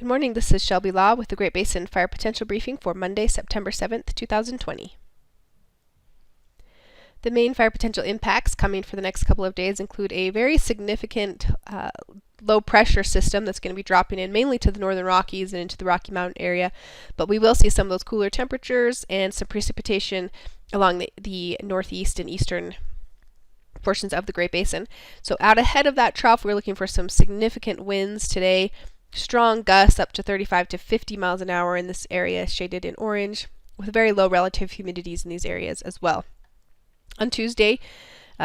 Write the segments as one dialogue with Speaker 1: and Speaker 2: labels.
Speaker 1: Good morning, this is Shelby Law with the Great Basin Fire Potential Briefing for Monday, September 7th, 2020. The main fire potential impacts coming for the next couple of days include a very significant low pressure system that's going to be dropping in mainly to the northern Rockies and into the Rocky Mountain area, but we will see some of those cooler temperatures and some precipitation along the northeast and eastern portions of the Great Basin. So out ahead of that trough, we're looking for some significant winds today. Strong gusts up to 35 to 50 miles an hour in this area, shaded in orange, with very low relative humidities in these areas as well. On Tuesday,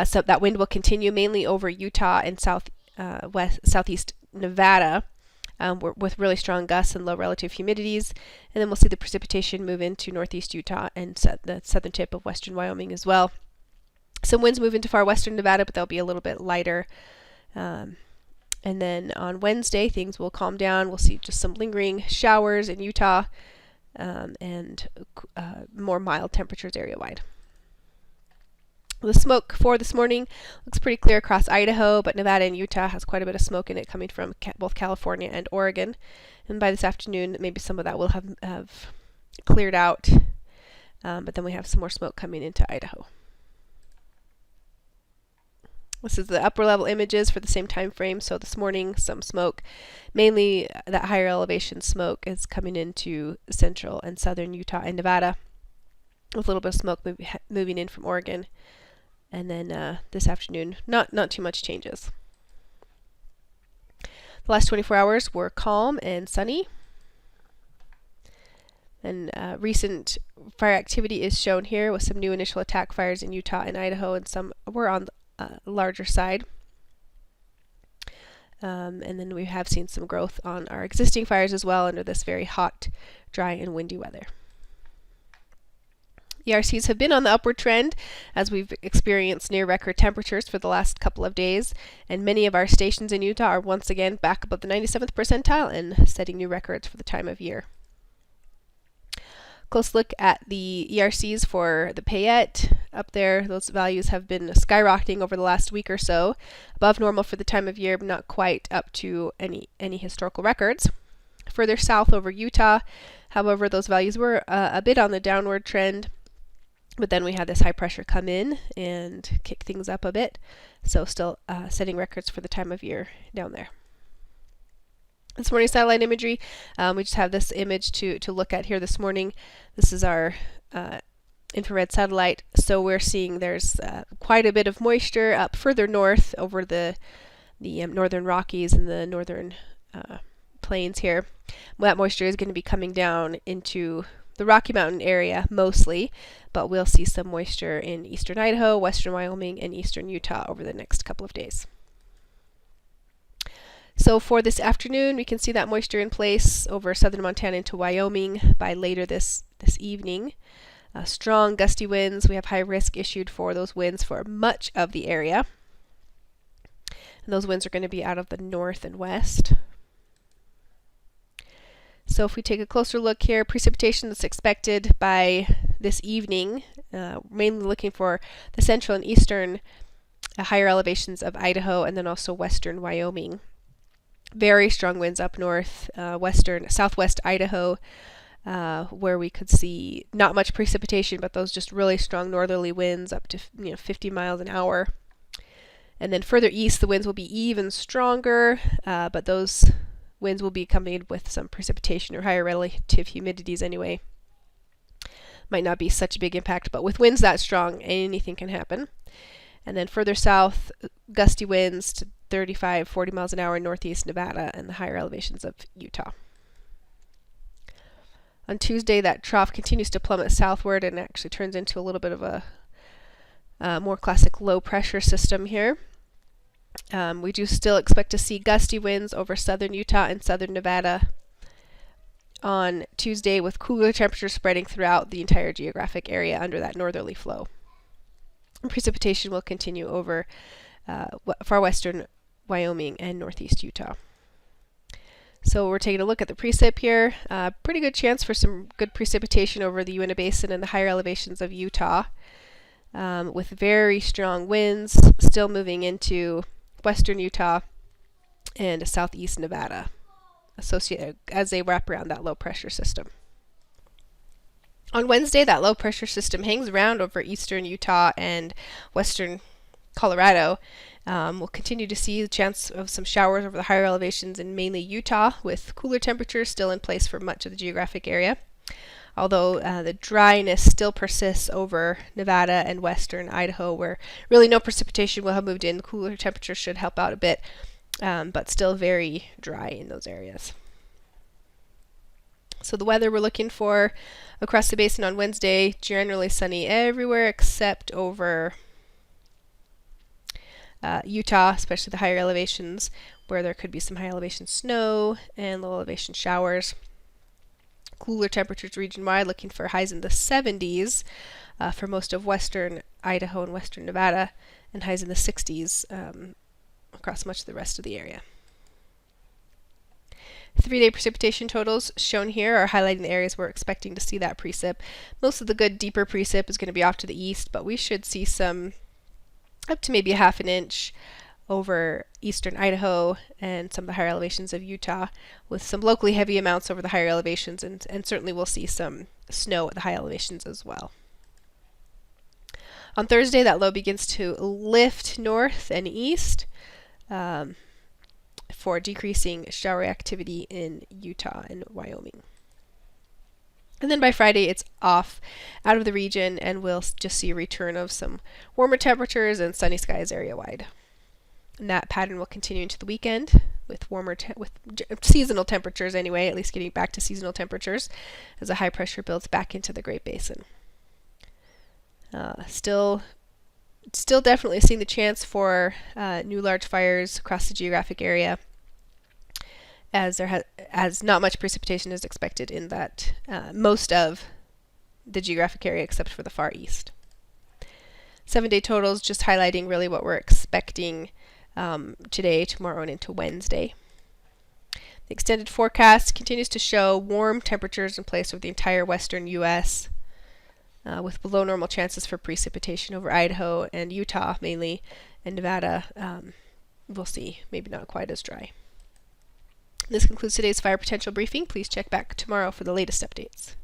Speaker 1: so that wind will continue mainly over Utah and southeast Nevada, with really strong gusts and low relative humidities. And then we'll see the precipitation move into northeast Utah and the southern tip of western Wyoming as well. Some winds move into far western Nevada, but they'll be a little bit lighter. And then on Wednesday, things will calm down. We'll see just some lingering showers in Utah and more mild temperatures area-wide. The smoke for this morning looks pretty clear across Idaho, but Nevada and Utah has quite a bit of smoke in it coming from both California and Oregon. And by this afternoon, maybe some of that will have cleared out, but then we have some more smoke coming into Idaho. This is the upper level images for the same time frame. So this morning, some smoke, mainly that higher elevation smoke is coming into central and southern Utah and Nevada, with a little bit of smoke moving in from Oregon. And then this afternoon, not too much changes. The last 24 hours were calm and sunny. And recent fire activity is shown here with some new initial attack fires in Utah and Idaho, and some were on the larger side. And then we have seen some growth on our existing fires as well under this very hot, dry, and windy weather. ERCs have been on the upward trend as we've experienced near record temperatures for the last couple of days, and many of our stations in Utah are once again back above the 97th percentile and setting new records for the time of year. Close look at the ERCs for the Payette. Up there, those values have been skyrocketing over the last week or so, above normal for the time of year, but not quite up to any historical records. Further south over Utah, however, those values were a bit on the downward trend, but then we had this high pressure come in and kick things up a bit, so still setting records for the time of year down there. This morning's satellite imagery, we just have this image to look at here this morning. This is our infrared satellite. So we're seeing there's quite a bit of moisture up further north over the northern Rockies and the northern plains here. That moisture is going to be coming down into the Rocky Mountain area mostly, but we'll see some moisture in eastern Idaho, western Wyoming, and eastern Utah over the next couple of days. So for this afternoon, we can see that moisture in place over southern Montana into Wyoming by later this evening. Strong gusty winds. We have high risk issued for those winds for much of the area. And those winds are going to be out of the north and west. So if we take a closer look here, precipitation that's expected by this evening, mainly looking for the central and eastern higher elevations of Idaho and then also western Wyoming. Very strong winds up north, southwest Idaho, where we could see not much precipitation, but those just really strong northerly winds up to 50 miles an hour. And then further east, the winds will be even stronger, but those winds will be accompanied with some precipitation or higher relative humidities anyway. Might not be such a big impact, but with winds that strong, anything can happen. And then further south, gusty winds to 35, 40 miles an hour in northeast Nevada and the higher elevations of Utah. On Tuesday, that trough continues to plummet southward and actually turns into a little bit of a more classic low pressure system here. We do still expect to see gusty winds over southern Utah and southern Nevada on Tuesday, with cooler temperatures spreading throughout the entire geographic area under that northerly flow. And precipitation will continue over far western Wyoming and northeast Utah. So we're taking a look at the precip here. Pretty good chance for some good precipitation over the Uinta Basin and the higher elevations of Utah, with very strong winds still moving into western Utah and southeast Nevada. associated as they wrap around that low pressure system. On Wednesday, that low pressure system hangs around over eastern Utah and western Colorado. We'll continue to see the chance of some showers over the higher elevations in mainly Utah, with cooler temperatures still in place for much of the geographic area. Although the dryness still persists over Nevada and western Idaho, where really no precipitation will have moved in. The cooler temperatures should help out a bit, but still very dry in those areas. So the weather we're looking for across the basin on Wednesday, generally sunny everywhere except over Utah, especially the higher elevations, where there could be some high elevation snow and low elevation showers. Cooler temperatures region-wide, looking for highs in the 70s for most of western Idaho and western Nevada, and highs in the 60s across much of the rest of the area. 3-day precipitation totals shown here are highlighting the areas we're expecting to see that precip. Most of the good deeper precip is going to be off to the east, but we should see some up to maybe a half an inch over eastern Idaho and some of the higher elevations of Utah, with some locally heavy amounts over the higher elevations, and certainly we'll see some snow at the high elevations as well. On Thursday, that low begins to lift north and east for decreasing shower activity in Utah and Wyoming. And then by Friday, it's off out of the region, and we'll just see a return of some warmer temperatures and sunny skies area-wide. And that pattern will continue into the weekend with with seasonal temperatures anyway, at least getting back to seasonal temperatures as the high pressure builds back into the Great Basin. Still definitely seeing the chance for new large fires across the geographic area, as not much precipitation is expected in that most of the geographic area except for the far east. 7-day totals just highlighting really what we're expecting today, tomorrow, and into Wednesday. The extended forecast continues to show warm temperatures in place over the entire western U.S. With below normal chances for precipitation over Idaho and Utah mainly, and Nevada we'll see, maybe not quite as dry. This concludes today's fire potential briefing. Please check back tomorrow for the latest updates.